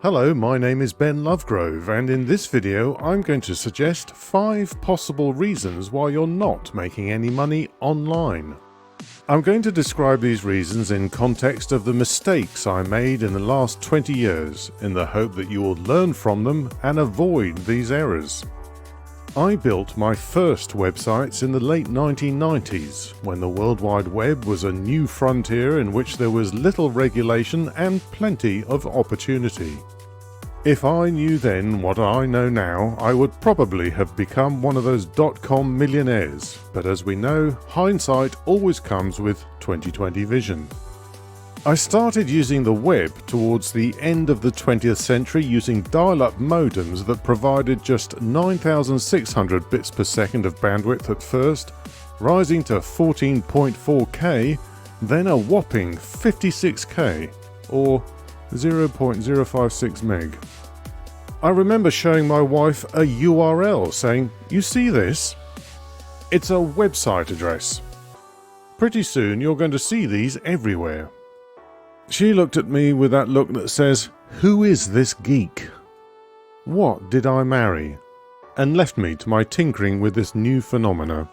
Hello, my name is Ben Lovegrove, and in this video I'm going to suggest 5 possible reasons why you're not making any money online. I'm going to describe these reasons in context of the mistakes I made in the last 20 years, in the hope that you will learn from them and avoid these errors. I built my first websites in the late 1990s, when the World Wide Web was a new frontier in which there was little regulation and plenty of opportunity. If I knew then what I know now, I would probably have become one of those dotcom millionaires, but as we know, hindsight always comes with 20/20 vision. I started using the web towards the end of the 20th century using dial-up modems that provided just 9,600 bits per second of bandwidth at first, rising to 14.4K, then a whopping 56K, or 0.056 meg. I remember showing my wife a URL saying, "You see this? It's a website address. Pretty soon you're going to see these everywhere." She looked at me with that look that says, "Who is this geek? What did I marry?" and left me to my tinkering with this new phenomena.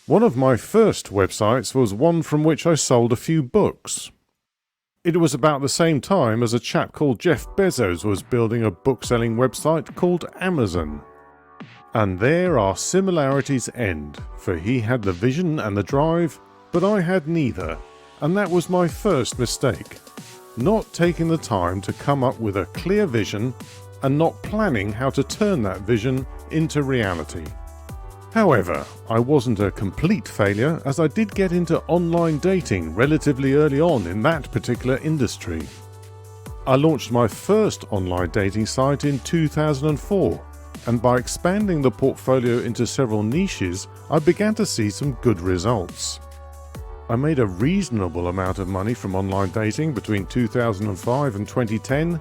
One of my first websites was one from which I sold a few books. It was about the same time as a chap called Jeff Bezos was building a book-selling website called Amazon. And there our similarities end, for he had the vision and the drive, but I had neither. And that was my first mistake, not taking the time to come up with a clear vision and not planning how to turn that vision into reality. However, I wasn't a complete failure, as I did get into online dating relatively early on in that particular industry. I launched my first online dating site in 2004, and by expanding the portfolio into several niches, I began to see some good results. I made a reasonable amount of money from online dating between 2005 and 2010,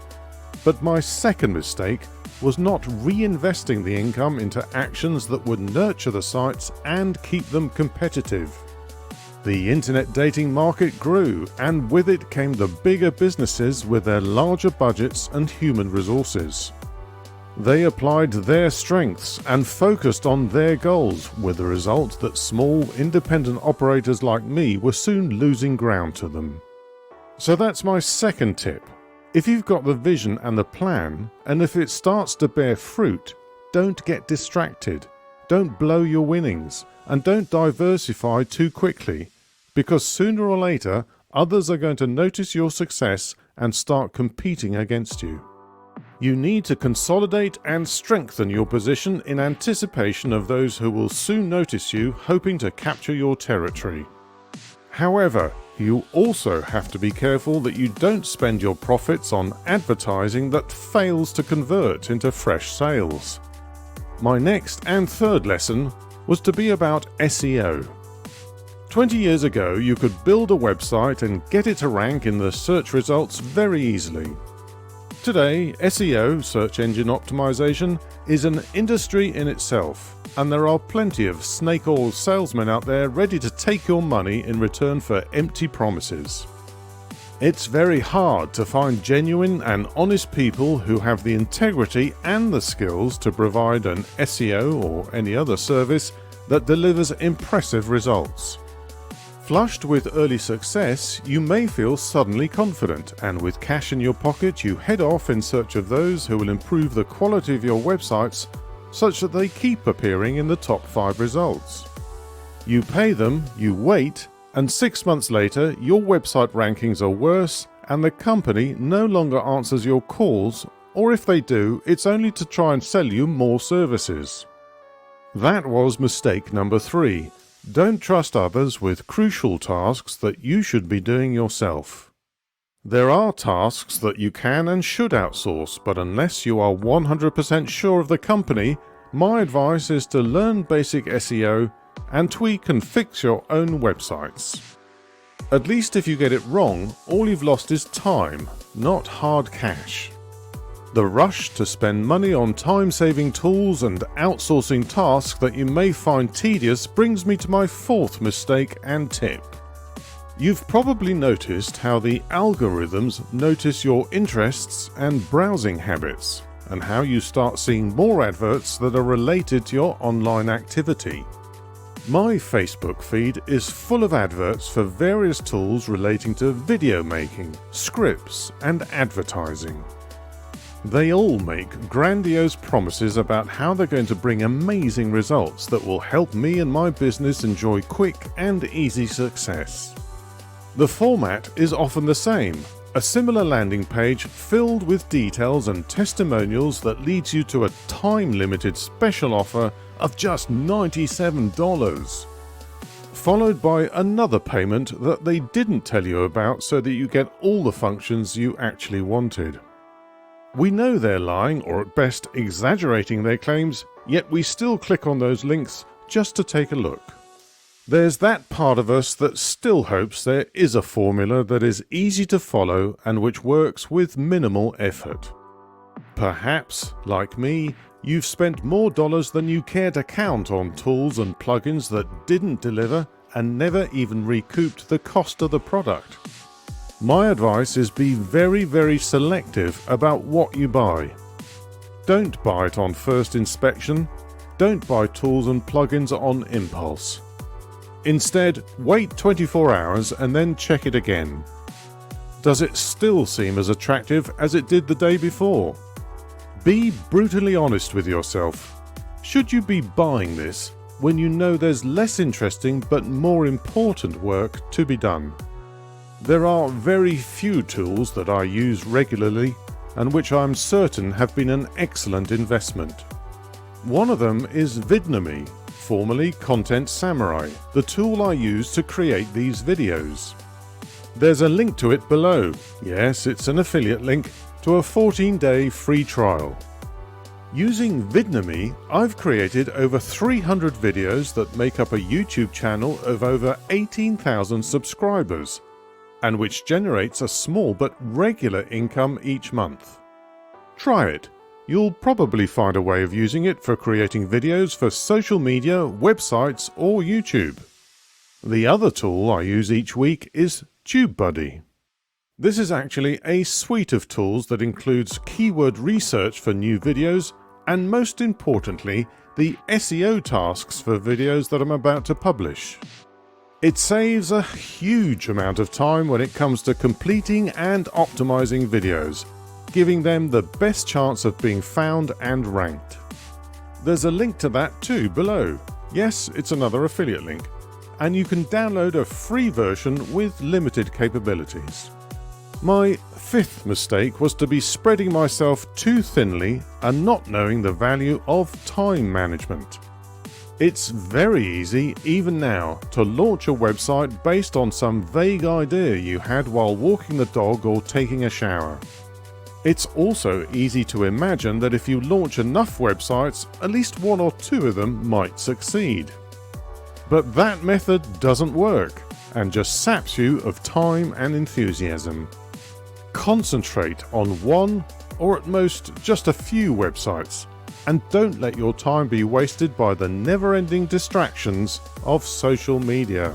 but my second mistake was not reinvesting the income into actions that would nurture the sites and keep them competitive. The internet dating market grew, and with it came the bigger businesses with their larger budgets and human resources. They applied their strengths and focused on their goals, with the result that small, independent operators like me were soon losing ground to them. So that's my second tip. If you've got the vision and the plan, and if it starts to bear fruit, don't get distracted. Don't blow your winnings, and don't diversify too quickly, because sooner or later, others are going to notice your success and start competing against you. You need to consolidate and strengthen your position in anticipation of those who will soon notice you, hoping to capture your territory. However, you also have to be careful that you don't spend your profits on advertising that fails to convert into fresh sales. My next and third lesson was to be about SEO. 20 years ago, you could build a website and get it to rank in the search results very easily. Today, SEO, search engine optimization, is an industry in itself, and there are plenty of snake oil salesmen out there ready to take your money in return for empty promises. It's very hard to find genuine and honest people who have the integrity and the skills to provide an SEO or any other service that delivers impressive results. Flushed with early success, you may feel suddenly confident, and with cash in your pocket you head off in search of those who will improve the quality of your websites such that they keep appearing in the top 5 results. You pay them, you wait, and 6 months later your website rankings are worse and the company no longer answers your calls, or if they do, it's only to try and sell you more services. That was mistake number 3. Don't trust others with crucial tasks that you should be doing yourself. There are tasks that you can and should outsource, but unless you are 100% sure of the company, my advice is to learn basic SEO and tweak and fix your own websites. At least if you get it wrong, all you've lost is time, not hard cash. The rush to spend money on time-saving tools and outsourcing tasks that you may find tedious brings me to my fourth mistake and tip. You've probably noticed how the algorithms notice your interests and browsing habits, and how you start seeing more adverts that are related to your online activity. My Facebook feed is full of adverts for various tools relating to video making, scripts, and advertising. They all make grandiose promises about how they're going to bring amazing results that will help me and my business enjoy quick and easy success. The format is often the same, a similar landing page filled with details and testimonials that leads you to a time-limited special offer of just $97, followed by another payment that they didn't tell you about so that you get all the functions you actually wanted. We know they're lying, or at best exaggerating their claims, yet we still click on those links just to take a look. There's that part of us that still hopes there is a formula that is easy to follow and which works with minimal effort. Perhaps, like me, you've spent more dollars than you care to count on tools and plugins that didn't deliver and never even recouped the cost of the product. My advice is be very selective about what you buy. Don't buy it on first inspection. Don't buy tools and plugins on impulse. Instead, wait 24 hours and then check it again. Does it still seem as attractive as it did the day before? Be brutally honest with yourself. Should you be buying this when you know there's less interesting but more important work to be done? There are very few tools that I use regularly and which I'm certain have been an excellent investment. One of them is Vidnomi, formerly Content Samurai, the tool I use to create these videos. There's a link to it below. Yes, it's an affiliate link to a 14-day free trial. Using Vidnomi, I've created over 300 videos that make up a YouTube channel of over 18,000 subscribers, and which generates a small but regular income each month. Try it. You'll probably find a way of using it for creating videos for social media, websites, or YouTube. The other tool I use each week is TubeBuddy. This is actually a suite of tools that includes keyword research for new videos and, most importantly, the SEO tasks for videos that I'm about to publish. It saves a huge amount of time when it comes to completing and optimizing videos, giving them the best chance of being found and ranked. There's a link to that too below. Yes, it's another affiliate link, and you can download a free version with limited capabilities. My fifth mistake was to be spreading myself too thinly and not knowing the value of time management. It's very easy, even now, to launch a website based on some vague idea you had while walking the dog or taking a shower. It's also easy to imagine that if you launch enough websites, at least one or two of them might succeed. But that method doesn't work and just saps you of time and enthusiasm. Concentrate on one, or at most just a few websites, and don't let your time be wasted by the never-ending distractions of social media.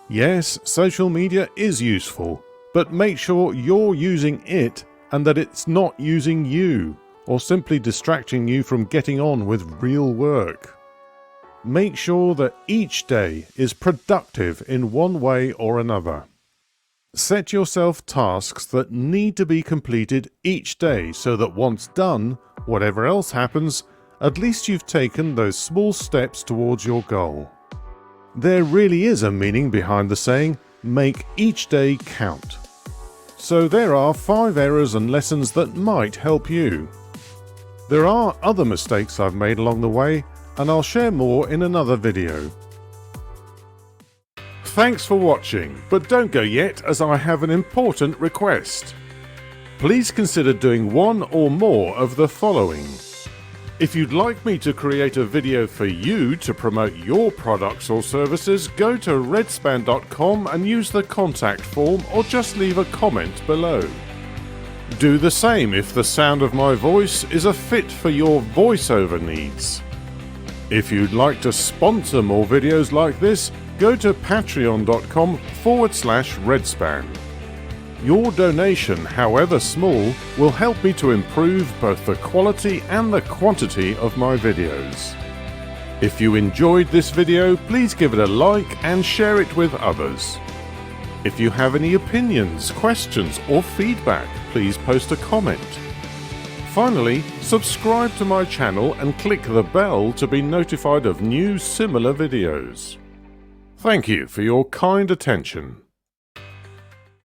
Yes, social media is useful, but make sure you're using it and that it's not using you, or simply distracting you from getting on with real work. Make sure that each day is productive in one way or another. Set yourself tasks that need to be completed each day so that once done, whatever else happens, at least you've taken those small steps towards your goal. There really is a meaning behind the saying, make each day count. So there are 5 errors and lessons that might help you. There are other mistakes I've made along the way, and I'll share more in another video. Thanks for watching, but don't go yet as I have an important request. Please consider doing one or more of the following. If you'd like me to create a video for you to promote your products or services, go to redspan.com and use the contact form, or just leave a comment below. Do the same if the sound of my voice is a fit for your voiceover needs. If you'd like to sponsor more videos like this, go to patreon.com/redspan. Your donation, however small, will help me to improve both the quality and the quantity of my videos. If you enjoyed this video, please give it a like and share it with others. If you have any opinions, questions or feedback, please post a comment. Finally, subscribe to my channel and click the bell to be notified of new similar videos. Thank you for your kind attention.